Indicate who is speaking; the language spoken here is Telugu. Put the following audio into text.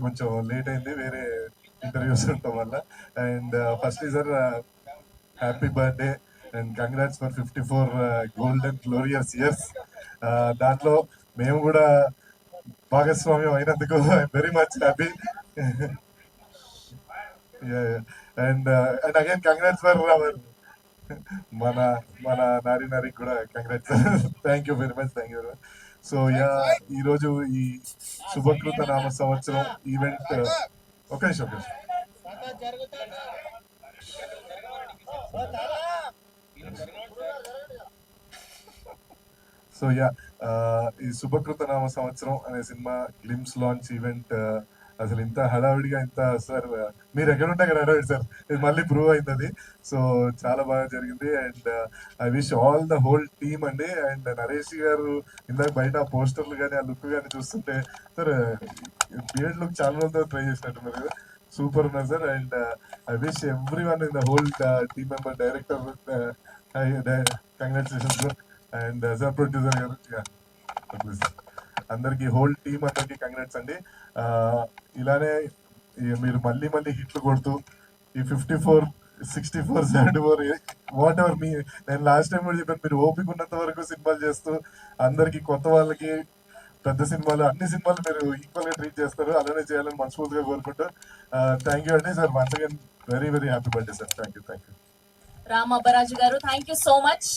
Speaker 1: కొంచెం లేట్ అయింది, వేరే ఇంటర్వ్యూస్ ఉండటం వల్ల. And first sir happy birthday and congrats for 54 golden glorious years. దాంట్లో మేము కూడా భాగస్వామ్యం అయినందుకు I'm very much happy. And and again congrats for hour మన మన నారి కూడా congrats. Thank you very much, thank you very much. So yeah, ఈరోజు ఈ శుభకృత నామ సంవత్సరం ఈవెంట్ ఒక నిమిషం. సో యా, ఈ శుభకృత నామ సంవత్సరం అనే సినిమా గ్లిమ్స్ లాంచ్ ఈవెంట్ అసలు ఇంత హడావిడిగా ఇంత సార్ మీరు ఎక్కడుంటే అక్కడ హడావిడి సార్, ఇది మళ్ళీ ప్రూవ్ అయింది అది. సో చాలా బాగా జరిగింది and I wish all the whole team అండి. అండ్ నరేష్ గారు ఇందాక బయట పోస్టర్లు కానీ ఆ లుక్ కానీ చూస్తుంటే సార్ బియర్డ్ లుక్ చాలా రోజులతో ట్రై చేసినట్టున్నారు కదా, సూపర్ ఉన్నారు sir. And I wish every one in the whole team member, director, congratulations sir. And sir producer గారు, అందరికి హోల్ టీమ్ అందరికి కంగ్రాట్స్ అండి. ఇలానే మీరు మళ్ళీ మళ్ళీ హిట్లు కొడుతూ ఈ 54, 64, 74 వాట్ ఎవర్ మీ, నేను లాస్ట్ టైం కూడా చెప్పాను, మీరు ఓపిక ఉన్నంత వరకు సినిమాలు చేస్తూ అందరికి కొత్త వాళ్ళకి పెద్ద సినిమాలు అన్ని సినిమాలు మీరు ఈక్వల్ గా ట్రీట్ చేస్తారు, అలానే చేయాలని మనస్ఫూర్తిగా కోరుకుంటూ థ్యాంక్ యూ అండి sir. Once again very very happy birthday sir. Thank you.
Speaker 2: Ram Abbaraju గారు, థ్యాంక్ యూ సో మచ్.